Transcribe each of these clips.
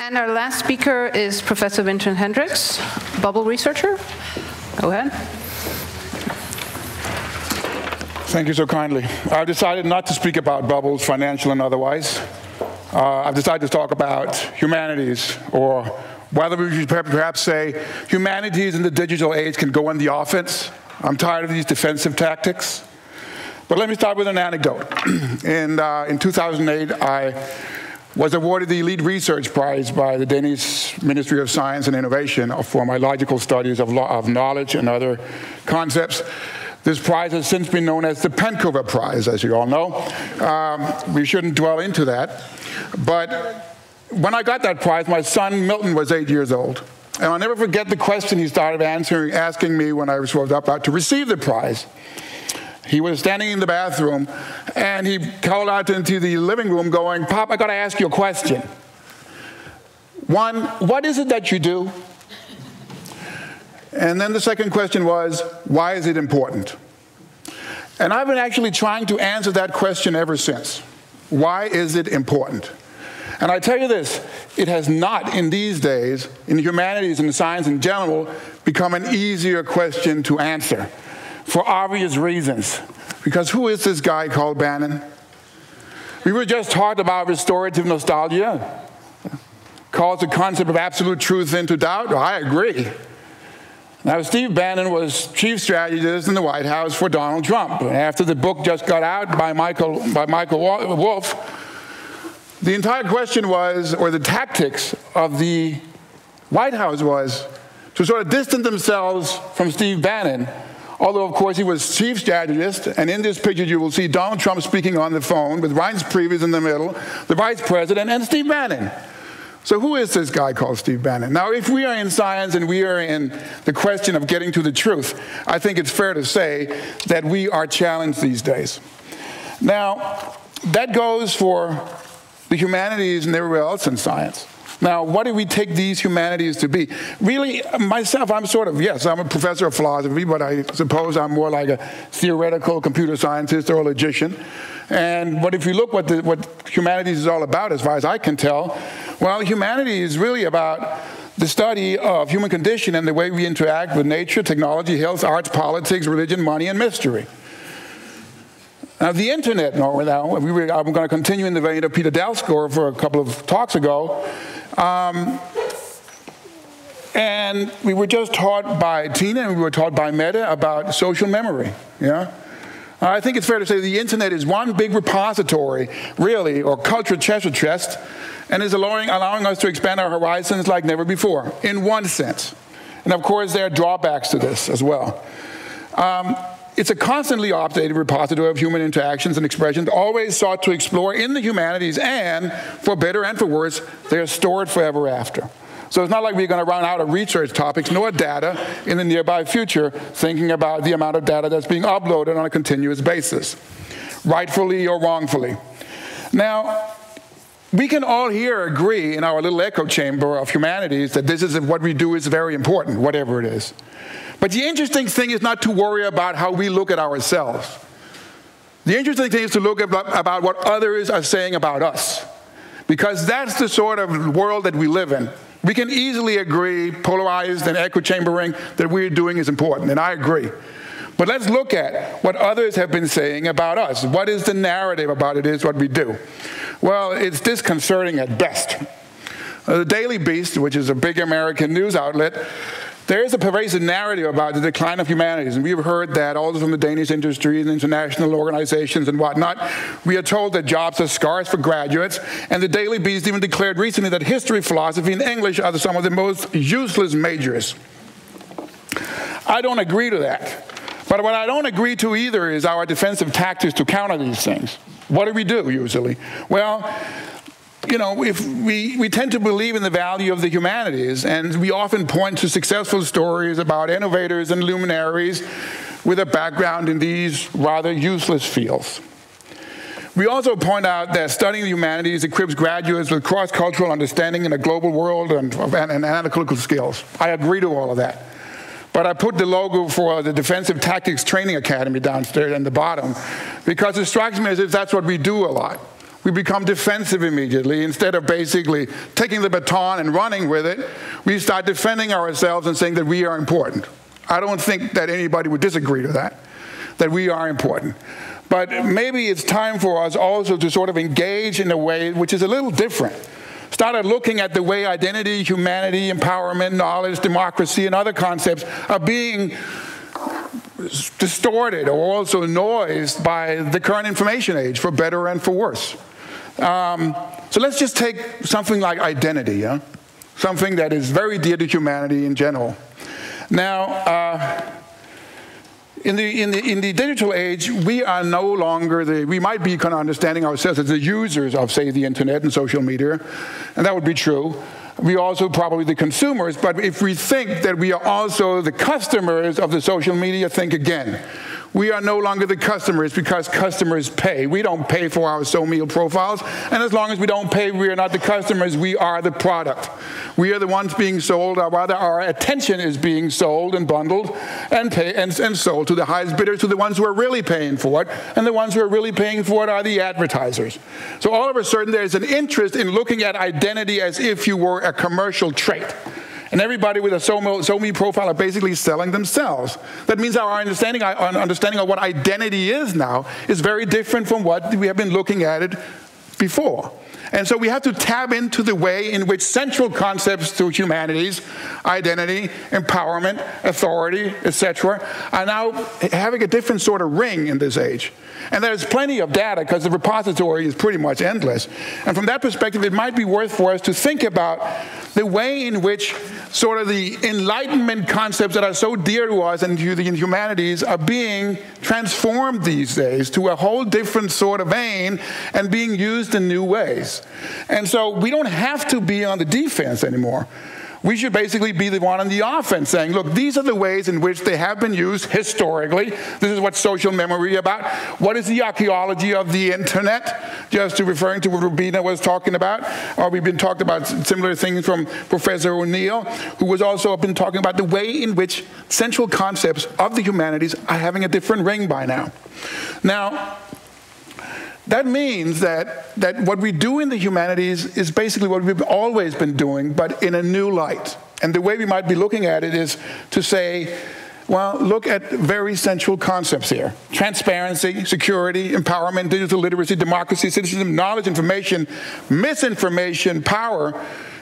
And our last speaker is Professor Vincent Hendricks, bubble researcher. Go ahead. Thank you so kindly. I've decided not to speak about bubbles, financial and otherwise. I've decided to talk about humanities, or whether we should perhaps say humanities in the digital age can go on the offense. I'm tired of these defensive tactics. But let me start with an anecdote. In 2008, I was awarded the Elite Research Prize by the Danish Ministry of Science and Innovation for my logical studies of knowledge and other concepts. This prize has since been known as the Penkover Prize, as you all know. We shouldn't dwell into that. But when I got that prize, my son Milton was 8 years old. And I'll never forget the question he started asking me when I was about to receive the prize. He was standing in the bathroom, and he called out into the living room going, "Pop, I got to ask you a question. One, what is it that you do? And then the second question was, why is it important?" And I've been actually trying to answer that question ever since. Why is it important? And I tell you this, it has not in these days, in humanities and science in general, become an easier question to answer. For obvious reasons. Because who is this guy called Bannon? We were just taught about restorative nostalgia. Calls the concept of absolute truth into doubt. Well, I agree. Now, Steve Bannon was chief strategist in the White House for Donald Trump. And after the book just got out by Michael Wolff, the entire question was, or the tactics of the White House was, to sort of distance themselves from Steve Bannon. Although, of course, he was chief strategist, and in this picture you will see Donald Trump speaking on the phone with Reince Priebus in the middle, the vice president, and Steve Bannon. So who is this guy called Steve Bannon? Now, if we are in science and we are in the question of getting to the truth, I think it's fair to say that we are challenged these days. Now, that goes for the humanities and everywhere else in science. Now, what do we take these humanities to be? Really, myself, I'm I'm a professor of philosophy, but I suppose I'm more like a theoretical computer scientist or a logician. But if you look what humanities is all about, as far as I can tell, well, humanity is really about the study of human condition and the way we interact with nature, technology, health, arts, politics, religion, money, and mystery. Now, the internet, I'm going to continue in the vein of Peter Dalsgaard for a couple of talks ago. And we were just taught by Tina and we were taught by Meta about social memory. Yeah? I think it's fair to say the internet is one big repository, really, or cultural treasure chest, and is allowing us to expand our horizons like never before, in one sense. And of course, there are drawbacks to this as well. It's a constantly updated repository of human interactions and expressions, always sought to explore in the humanities, and for better and for worse, they are stored forever after. So it's not like we're going to run out of research topics nor data in the nearby future, thinking about the amount of data that's being uploaded on a continuous basis, rightfully or wrongfully. Now, we can all here agree in our little echo chamber of humanities that this is what we do is very important, whatever it is. But the interesting thing is not to worry about how we look at ourselves. The interesting thing is to look about what others are saying about us. Because that's the sort of world that we live in. We can easily agree, polarized and echo chambering, that what we're doing is important, and I agree. But let's look at what others have been saying about us. What is the narrative about it is what we do? Well, it's disconcerting at best. The Daily Beast, which is a big American news outlet, there is a pervasive narrative about the decline of humanities, and we've heard that also from the Danish industry and international organizations and whatnot. We are told that jobs are scarce for graduates, and the Daily Beast even declared recently that history, philosophy, and English are some of the most useless majors. I don't agree to that. But what I don't agree to either is our defensive tactics to counter these things. What do we do usually? Well, you know, if we tend to believe in the value of the humanities, and we often point to successful stories about innovators and luminaries with a background in these rather useless fields. We also point out that studying the humanities equips graduates with cross-cultural understanding in a global world and analytical skills. I agree to all of that. But I put the logo for the Defensive Tactics Training Academy downstairs in the bottom because it strikes me as if that's what we do a lot. we become defensive immediately. Instead of basically taking the baton and running with it, we start defending ourselves and saying that we are important. I don't think that anybody would disagree to that we are important. But maybe it's time for us also to sort of engage in a way which is a little different. Started looking at the way identity, humanity, empowerment, knowledge, democracy, and other concepts are being distorted or also noised by the current information age, for better and for worse. So let's just take something like identity, something that is very dear to humanity in general. Now, in the digital age, we are no longer we might be kind of understanding ourselves as the users of, say, the internet and social media, and that would be true. We are also probably the consumers, but if we think that we are also the customers of the social media, think again. We are no longer the customers because customers pay. We don't pay for our social profiles, and as long as we don't pay, we are not the customers, we are the product. We are the ones being sold, or rather our attention is being sold and bundled and sold to the highest bidders, to the ones who are really paying for it, and the ones who are really paying for it are the advertisers. So all of a sudden there's an interest in looking at identity as if you were a commercial trait. And everybody with a SoMe profile are basically selling themselves. That means our understanding of what identity is now is very different from what we have been looking at it before. And so we have to tap into the way in which central concepts to humanities, identity, empowerment, authority, etc., are now having a different sort of ring in this age. And there's plenty of data because the repository is pretty much endless. And from that perspective, it might be worth for us to think about the way in which sort of the Enlightenment concepts that are so dear to us and to the humanities are being transformed these days to a whole different sort of vein and being used in new ways. And so we don't have to be on the defense anymore. We should basically be the one on the offense, saying, look, these are the ways in which they have been used historically. This is what social memory is about. What is the archaeology of the internet? Just to referring to what Rubina was talking about. Or we've been talking about similar things from Professor O'Neill, who was also been talking about the way in which central concepts of the humanities are having a different ring by now. Now, that means that what we do in the humanities is basically what we've always been doing, but in a new light. And the way we might be looking at it is to say, well, look at very central concepts here. Transparency, security, empowerment, digital literacy, democracy, citizenship, knowledge, information, misinformation, power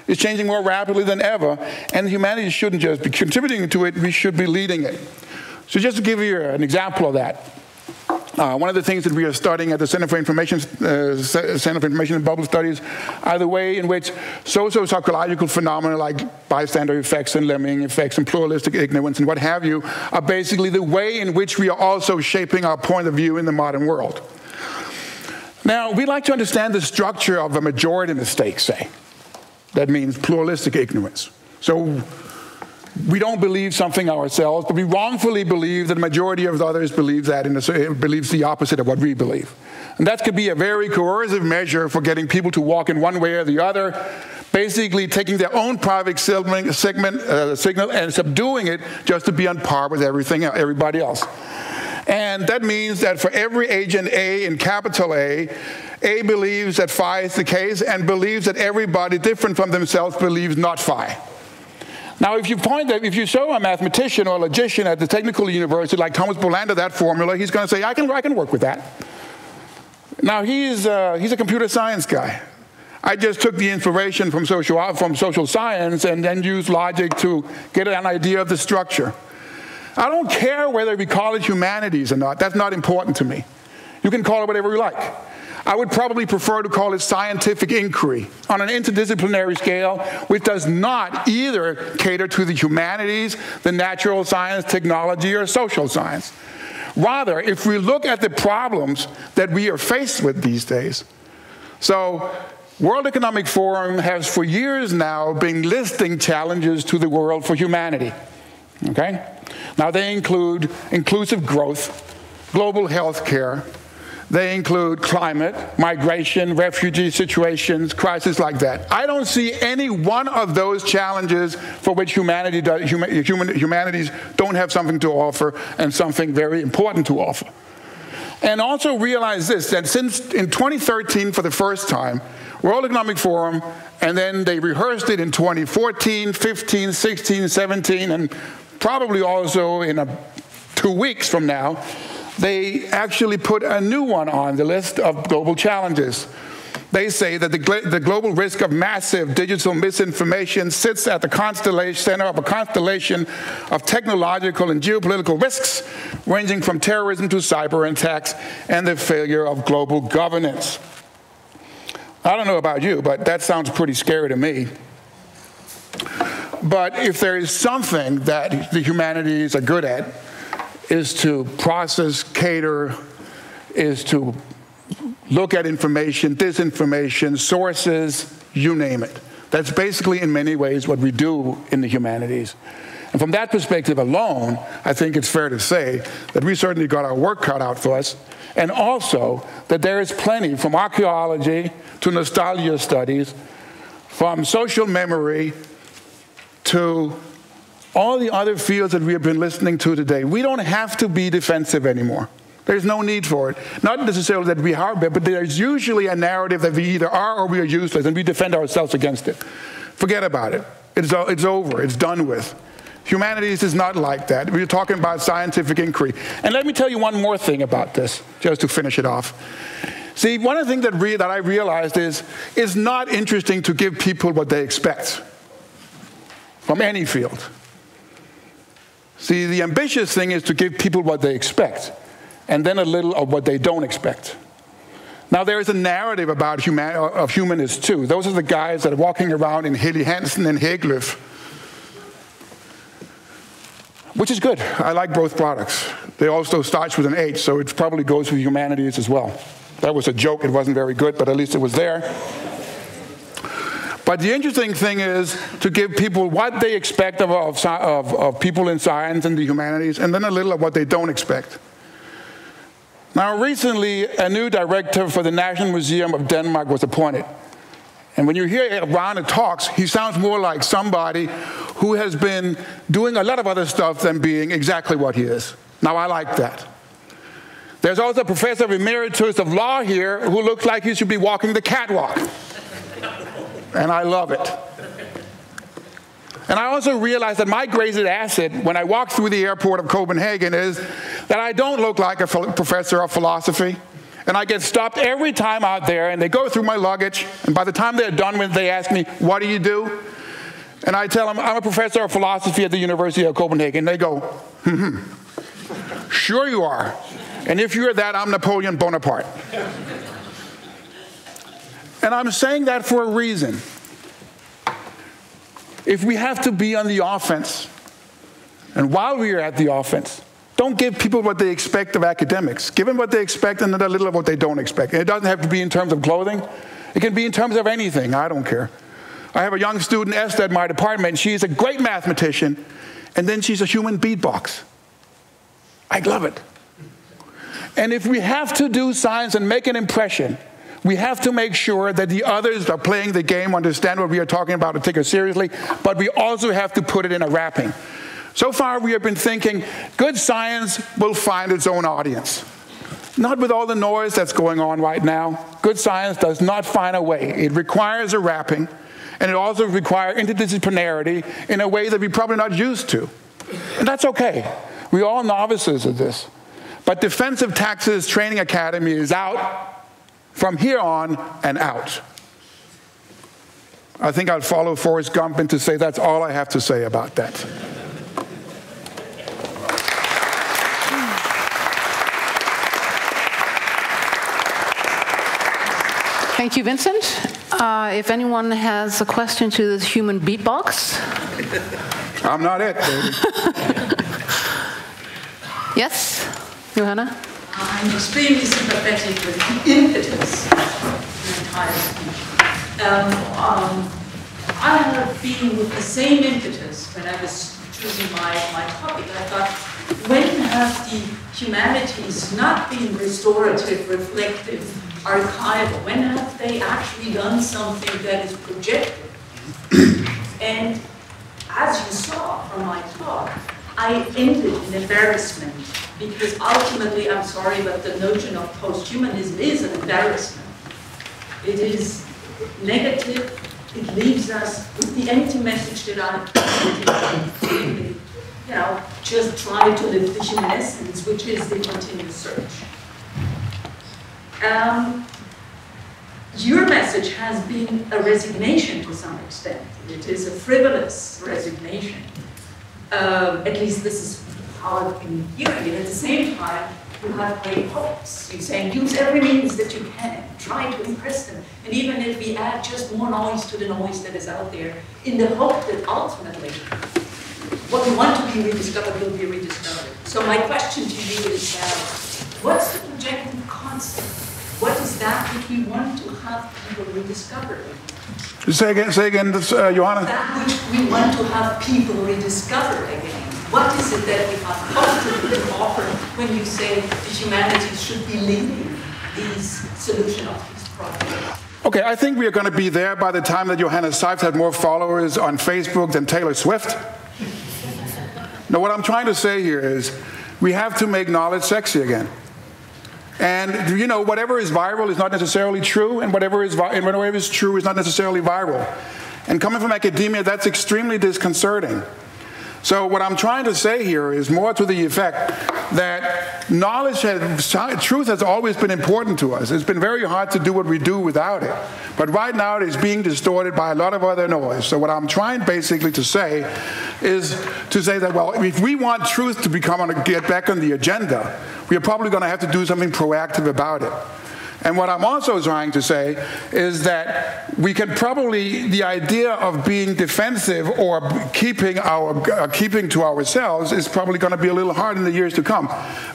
is changing more rapidly than ever. And the humanities shouldn't just be contributing to it, we should be leading it. So just to give you an example of that, one of the things that we are studying at the Center for Information and Public Studies are the way in which socio-psychological phenomena like bystander effects and lemming effects and pluralistic ignorance and what have you are basically the way in which we are also shaping our point of view in the modern world. Now, we like to understand the structure of a majority mistake, say. That means pluralistic ignorance. So we don't believe something ourselves, but we wrongfully believe that the majority of others believes the opposite of what we believe. And that could be a very coercive measure for getting people to walk in one way or the other, basically taking their own private signal and subduing it just to be on par with everybody else. And that means that for every agent A in capital A believes that phi is the case and believes that everybody different from themselves believes not phi. Now, if you show a mathematician or a logician at the technical university like Thomas Bolander that formula, he's going to say, I can work with that. Now, he's a computer science guy. I just took the inspiration from social science and then used logic to get an idea of the structure. I don't care whether we call it humanities or not. That's not important to me. You can call it whatever you like. I would probably prefer to call it scientific inquiry on an interdisciplinary scale, which does not either cater to the humanities, the natural science, technology, or social science. Rather, if we look at the problems that we are faced with these days, so World Economic Forum has for years now been listing challenges to the world for humanity. Okay? Now they include inclusive growth, global health care. They include climate, migration, refugee situations, crises like that. I don't see any one of those challenges for which humanities don't have something to offer and something very important to offer. And also realize this, that since in 2013 for the first time, World Economic Forum, and then they rehearsed it in 2014, 15, 16, 17, and probably also in 2 weeks from now, they actually put a new one on the list of global challenges. They say that the global risk of massive digital misinformation sits at the center of a constellation of technological and geopolitical risks, ranging from terrorism to cyber attacks and the failure of global governance. I don't know about you, but that sounds pretty scary to me. But if there is something that the humanities are good at, is to process, cater, is to look at information, disinformation, sources, you name it. That's basically, in many ways, what we do in the humanities. And from that perspective alone, I think it's fair to say that we certainly got our work cut out for us, and also that there is plenty, from archaeology to nostalgia studies, from social memory to all the other fields that we have been listening to today. We don't have to be defensive anymore. There's no need for it. Not necessarily that we are, but there's usually a narrative that we either are or we are useless, and we defend ourselves against it. Forget about it. It's over. It's done with. Humanities is not like that. We're talking about scientific inquiry. And let me tell you one more thing about this, just to finish it off. See, one of the things that I realized is it's not interesting to give people what they expect from any field. See, the ambitious thing is to give people what they expect, and then a little of what they don't expect. Now, there is a narrative about humanists, too. Those are the guys that are walking around in Helly Hansen and Hægløf, which is good. I like both products. They also starts with an H, so it probably goes with humanities as well. That was a joke. It wasn't very good, but at least it was there. But the interesting thing is to give people what they expect of people in science and the humanities, and then a little of what they don't expect. Now, recently, a new director for the National Museum of Denmark was appointed. And when you hear Rane talks, he sounds more like somebody who has been doing a lot of other stuff than being exactly what he is. Now, I like that. There's also a professor emeritus of law here who looks like he should be walking the catwalk. And I love it. And I also realized that my greatest asset when I walk through the airport of Copenhagen is that I don't look like a professor of philosophy. And I get stopped every time out there, and they go through my luggage, and by the time they're done with it, they ask me, what do you do? And I tell them, I'm a professor of philosophy at the University of Copenhagen. And they go, sure you are. And if you're that, I'm Napoleon Bonaparte. And I'm saying that for a reason. If we have to be on the offense, and while we are at the offense, don't give people what they expect of academics. Give them what they expect and then a little of what they don't expect. And it doesn't have to be in terms of clothing. It can be in terms of anything. I don't care. I have a young student, Esther, in my department. She's a great mathematician, and then she's a human beatbox. I love it. And if we have to do science and make an impression, we have to make sure that the others are playing the game, understand what we are talking about, and take it seriously, but we also have to put it in a wrapping. So far, we have been thinking, good science will find its own audience. Not with all the noise that's going on right now. Good science does not find a way. It requires a wrapping, and it also requires interdisciplinarity in a way that we're probably not used to. And that's okay. We're all novices of this. But Defensive Taxes Training Academy is out from here on and out. I think I'll follow Forrest Gump and to say that's all I have to say about that. Thank you, Vincent. If anyone has a question to this human beatbox. I'm not it, baby. Yes, Johanna? I'm extremely sympathetic with the impetus of the entire speech. I have been with the same impetus when I was choosing my topic. I thought, when have the humanities not been restorative, reflective, archival? When have they actually done something that is projective? And as you saw from my talk, I ended in embarrassment because ultimately, I'm sorry, but the notion of post-humanism is an embarrassment. It is negative. It leaves us with the empty message that I just try to live the human essence, which is the continuous search. Your message has been a resignation to some extent. It is a frivolous resignation. At least this is how I've been hearing it. At the same time, you have great hopes. You're saying use every means that you can, try to impress them. And even if we add just more noise to the noise that is out there, in the hope that ultimately what we want to be rediscovered will be rediscovered. So my question to you is, what's the projected concept? What is that which we want to have people rediscover? Say again, Johanna. That which we want to have people rediscover again. What is it that we have positively to offer when you say the humanities should be leading these solution of these problems? Okay, I think we are going to be there by the time that Johanna Sipes had more followers on Facebook than Taylor Swift. Now, what I'm trying to say here is we have to make knowledge sexy again. And, you know, whatever is viral is not necessarily true, and whatever is true is not necessarily viral. And coming from academia, that's extremely disconcerting. So what I'm trying to say here is more to the effect that truth has always been important to us. It's been very hard to do what we do without it. But right now it is being distorted by a lot of other noise. So what I'm trying basically to say is to say that, well, if we want truth to get back on the agenda, we are probably going to have to do something proactive about it. And what I'm also trying to say is that we can probably, the idea of being defensive or keeping to ourselves is probably going to be a little hard in the years to come.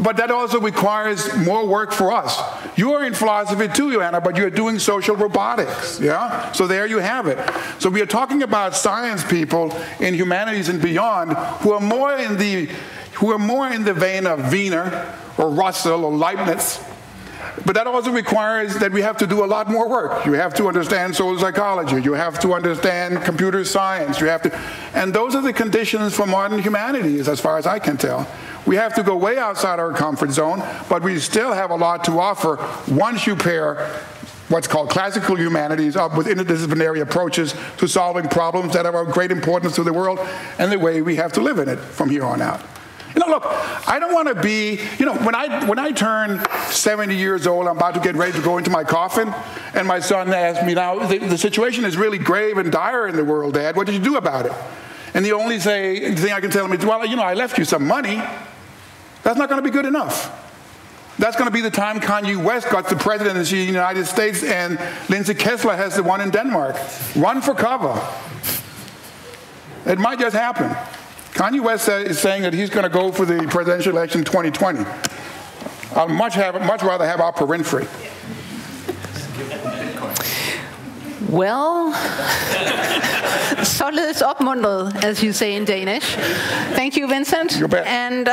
But that also requires more work for us. You are in philosophy too, Johanna, but you're doing social robotics, yeah? So there you have it. So we are talking about science people in humanities and beyond who are more in the vein of Wiener or Russell or Leibniz. But that also requires that we have to do a lot more work. You have to understand social psychology. You have to understand computer science. And those are the conditions for modern humanities, as far as I can tell. We have to go way outside our comfort zone, but we still have a lot to offer once you pair what's called classical humanities up with interdisciplinary approaches to solving problems that are of great importance to the world and the way we have to live in it from here on out. You know, look, I don't want to be, you know, when I turn 70 years old, I'm about to get ready to go into my coffin, and my son asked me, now, the situation is really grave and dire in the world, Dad. What did you do about it? And the only thing I can tell him is, well, you know, I left you some money. That's not going to be good enough. That's going to be the time Kanye West got the presidency of the United States and Lindsay Kessler has the one in Denmark. Run for cover. It might just happen. Kanye West is saying that he's going to go for the presidential election in 2020. I'd much rather have Oprah Winfrey. Well, således opmuntret, as you say in Danish. Thank you, Vincent. You bet. And